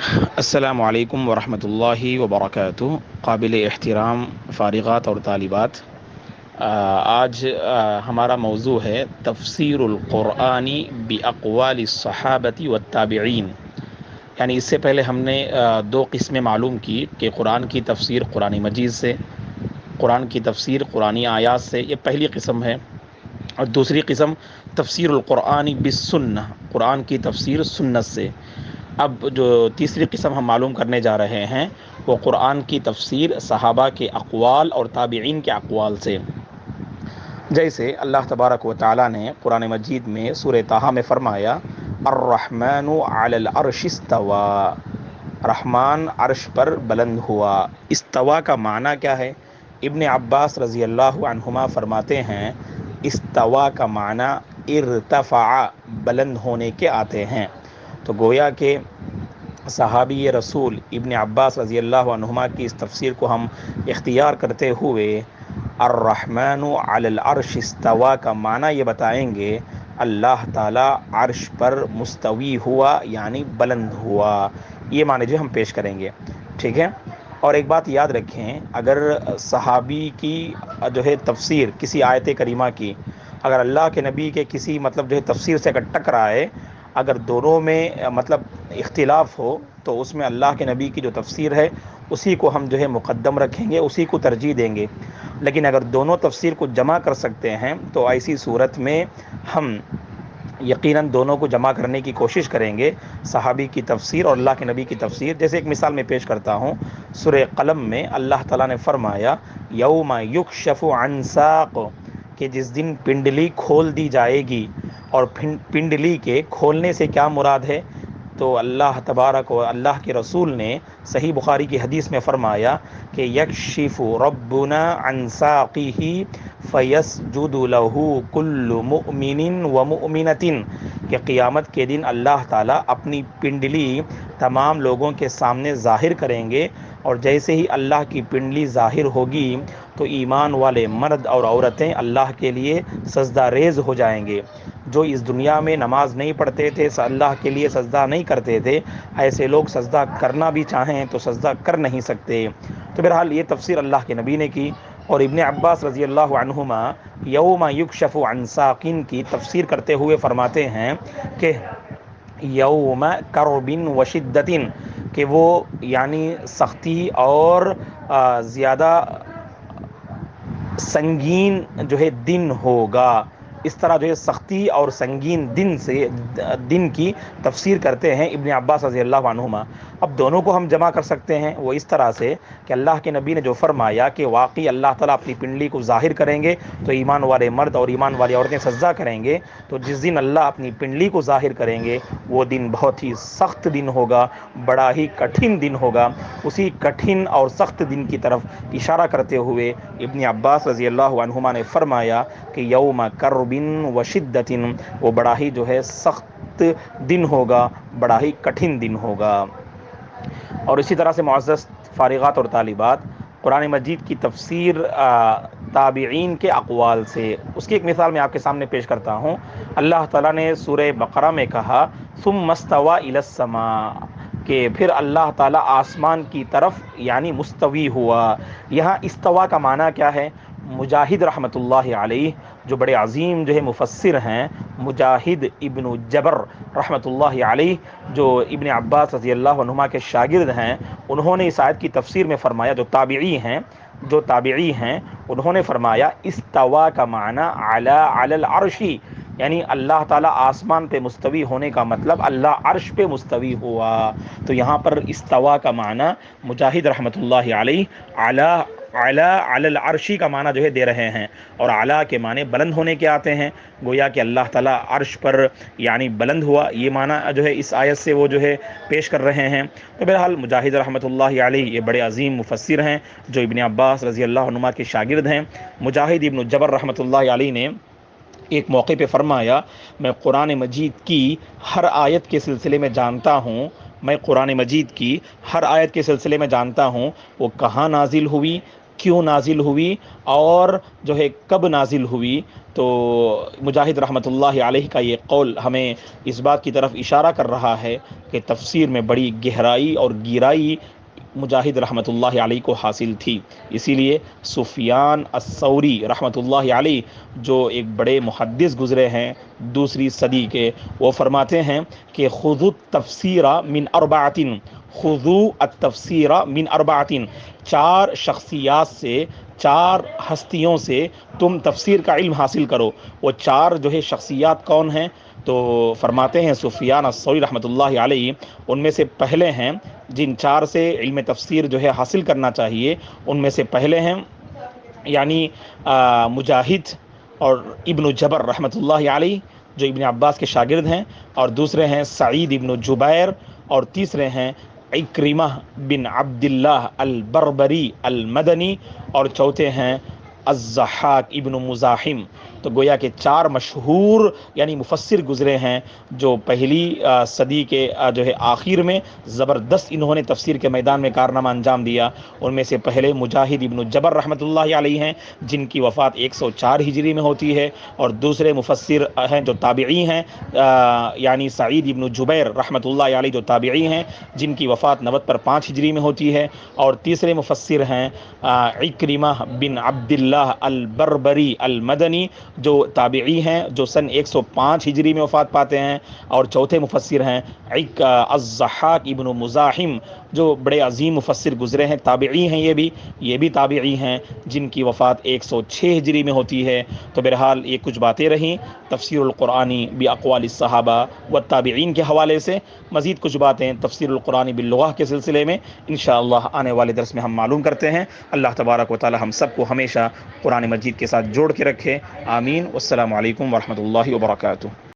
السلام علیکم ورحمۃ اللہ وبرکاتہ۔ قابل احترام فارغات اور طالبات، آج ہمارا موضوع ہے تفسیر القرآن باقوال الصحابۃ والتابعین۔ یعنی اس سے پہلے ہم نے دو قسمیں معلوم کی کہ قرآن کی تفسیر قرآن مجید سے، قرآن کی تفسیر قرآنی آیات سے، یہ پہلی قسم ہے، اور دوسری قسم تفسیر القرآن بالسنہ، قرآن کی تفسیر سنت سے۔ اب جو تیسری قسم ہم معلوم کرنے جا رہے ہیں وہ قرآن کی تفسیر صحابہ کے اقوال اور تابعین کے اقوال سے۔ جیسے اللہ تبارک و تعالیٰ نے قرآن مجید میں سورہ طٰہٰ میں فرمایا الرحمن علی العرش استویٰ، رحمان عرش پر بلند ہوا۔ استوا کا معنی کیا ہے؟ ابن عباس رضی اللہ عنہما فرماتے ہیں استوا کا معنی ارتفع، بلند ہونے کے آتے ہیں۔ تو گویا کہ صحابی رسول ابن عباس رضی اللہ عنہما کی اس تفسیر کو ہم اختیار کرتے ہوئے الرحمن علی العرش استویٰ کا معنی یہ بتائیں گے اللہ تعالیٰ عرش پر مستوی ہوا، یعنی بلند ہوا، یہ معنی جو ہم پیش کریں گے، ٹھیک ہے۔ اور ایک بات یاد رکھیں، اگر صحابی کی جو ہے تفسیر کسی آیت کریمہ کی، اگر اللہ کے نبی کے کسی جو ہے تفسیر سے اگر ٹکرائے، اگر دونوں میں اختلاف ہو تو اس میں اللہ کے نبی کی جو تفسیر ہے اسی کو ہم جو ہے مقدم رکھیں گے، اسی کو ترجیح دیں گے۔ لیکن اگر دونوں تفسیر کو جمع کر سکتے ہیں تو ایسی صورت میں ہم یقیناً دونوں کو جمع کرنے کی کوشش کریں گے، صحابی کی تفسیر اور اللہ کے نبی کی تفسیر۔ جیسے ایک مثال میں پیش کرتا ہوں، سورہ قلم میں اللہ تعالیٰ نے فرمایا یوم یکشف عن ساق، کہ جس دن پنڈلی کھول دی جائے گی۔ اور پنڈلی کے کھولنے سے کیا مراد ہے؟ تو اللہ تبارک و اللہ کے رسول نے صحیح بخاری کی حدیث میں فرمایا کہ یکشف ربنا عن ساقہ فیسجد لہ کل مؤمن ومؤمنۃ، کہ قیامت کے دن اللہ تعالیٰ اپنی پنڈلی تمام لوگوں کے سامنے ظاہر کریں گے، اور جیسے ہی اللہ کی پنڈلی ظاہر ہوگی تو ایمان والے مرد اور عورتیں اللہ کے لیے سجدہ ریز ہو جائیں گے۔ جو اس دنیا میں نماز نہیں پڑھتے تھے، اللہ کے لیے سجدہ نہیں کرتے تھے، ایسے لوگ سجدہ کرنا بھی چاہیں تو سجدہ کر نہیں سکتے۔ تو بہرحال یہ تفسیر اللہ کے نبی نے کی، اور ابن عباس رضی اللہ عنہما یوم یکشف عن ساق کی تفسیر کرتے ہوئے فرماتے ہیں کہ یوم کرب و شدت، کہ وہ یعنی سختی اور زیادہ سنگین جو ہے دن ہوگا۔ اس طرح جو ہے سختی اور سنگین دن کی تفسیر کرتے ہیں ابن عباس رضی اللہ عنہما۔ اب دونوں کو ہم جمع کر سکتے ہیں وہ اس طرح سے کہ اللہ کے نبی نے جو فرمایا کہ واقعی اللہ تعالیٰ اپنی پنڈلی کو ظاہر کریں گے تو ایمان والے مرد اور ایمان والی عورتیں سجدہ کریں گے، تو جس دن اللہ اپنی پنڈلی کو ظاہر کریں گے وہ دن بہت ہی سخت دن ہوگا، بڑا ہی کٹھن دن ہوگا۔ اسی کٹھن اور سخت دن کی طرف اشارہ کرتے ہوئے ابن عباس رضی اللہ عنہما نے فرمایا کہ یوم کرب و شدت، وہ بڑا ہی جو ہے سخت دن ہوگا، بڑا ہی کٹھن دن ہوگا۔ اور اسی طرح سے معزز فارغات اور طالبات، قرآن مجید کی تفسیر تابعین کے اقوال سے، اس کی ایک مثال میں آپ کے سامنے پیش کرتا ہوں۔ اللہ تعالیٰ نے سورہ بقرہ میں کہا ثم استوى الى السماء، کہ پھر اللہ تعالیٰ آسمان کی طرف یعنی مستوی ہوا۔ یہاں استوا کا معنی کیا ہے؟ مجاہد رحمۃ اللہ علیہ، جو بڑے عظیم جو ہے مفسر ہیں، مجاہد ابن جبر رحمۃ اللہ علیہ، جو ابن عباس رضی اللہ عنہما کے شاگرد ہیں، انہوں نے اس آیت کی تفسیر میں فرمایا، جو تابعی ہیں انہوں نے فرمایا استوا کا معنی علی العرش، یعنی اللہ تعالیٰ آسمان پہ مستوی ہونے کا مطلب اللہ عرش پہ مستوی ہوا۔ تو یہاں پر استوا کا معنی مجاہد رحمۃ اللہ علیہ علی العرشی کا معنی جو ہے دے رہے ہیں، اور اعلیٰ کے معنی بلند ہونے کے آتے ہیں، گویا کہ اللہ تعالیٰ عرش پر یعنی بلند ہوا، یہ معنی جو ہے اس آیت سے وہ جو ہے پیش کر رہے ہیں۔ تو بہرحال مجاہد رحمۃ اللہ علیہ یہ بڑے عظیم مفسر ہیں جو ابن عباس رضی اللہ عنہما کے شاگرد ہیں۔ مجاہد ابن جبر رحمۃ اللہ علیہ نے ایک موقع پہ فرمایا میں قرآن مجید کی ہر آیت کے سلسلے میں جانتا ہوں، وہ کہاں نازل ہوئی، کیوں نازل ہوئی اور جو ہے کب نازل ہوئی. تو مجاہد رحمۃ اللہ علیہ کا یہ قول ہمیں اس بات کی طرف اشارہ کر رہا ہے کہ تفسیر میں بڑی گہرائی اور گہرائی مجاہد رحمۃ اللہ علیہ کو حاصل تھی. اسی لیے سفیان الثوری رحمۃ اللہ علیہ جو ایک بڑے محدث گزرے ہیں دوسری صدی کے، وہ فرماتے ہیں کہ خذوا التفسیر من اربعۃ، خذوا التفسیر من اربعۃ، 4 شخصیات سے، 4 ہستیوں سے تم تفسیر کا علم حاصل کرو. وہ 4 جو ہے شخصیات کون ہیں؟ تو فرماتے ہیں سفیان الثوری رحمۃ اللہ علیہ ان میں سے پہلے ہیں جن 4 سے علم تفسیر جو ہے حاصل کرنا چاہیے، ان میں سے پہلے ہیں یعنی مجاہد اور ابن جبر رحمۃ اللہ علیہ جو ابن عباس کے شاگرد ہیں، اور دوسرے ہیں سعید ابن جبیر، اور تیسرے ہیں عکرمہ بن عبداللہ البربری المدنی، اور چوتھے ہیں الضحاک ابن مزاحم. تو گویا کہ 4 مشہور یعنی مفسر گزرے ہیں جو پہلی صدی کے جو ہے آخر میں زبردست انہوں نے تفسیر کے میدان میں کارنامہ انجام دیا. ان میں سے پہلے مجاہد ابن جبر رحمۃ اللہ علیہ ہیں جن کی وفات 104 ہجری میں ہوتی ہے، اور دوسرے مفسر ہیں جو تابعی ہیں یعنی سعید ابن جبیر رحمۃ اللہ علیہ جو تابعی ہیں جن کی وفات 90 پر 5 ہجری میں ہوتی ہے، اور تیسرے مفسر ہیں عکرمہ بن عبداللہ البربری المدنی جو تابعی ہیں جو سن 105 ہجری میں وفات پاتے ہیں، اور چوتھے مفسر ہیں الضحاک ابن مزاحم جو بڑے عظیم مفسر گزرے ہیں، تابعی ہیں یہ بھی تابعی ہیں جن کی وفات 106 ہجری میں ہوتی ہے. تو بہرحال یہ کچھ باتیں رہیں تفسیر القرآنی باقوال الصحابہ والتابعین کے حوالے سے. مزید کچھ باتیں تفسیر القرآن باللغہ کے سلسلے میں انشاءاللہ آنے والے درس میں ہم معلوم کرتے ہیں. اللہ تبارک و تعالی ہم سب کو ہمیشہ قرآن مجید کے ساتھ جوڑ کے رکھے. آمین. والسلام علیکم ورحمۃ اللہ وبرکاتہ.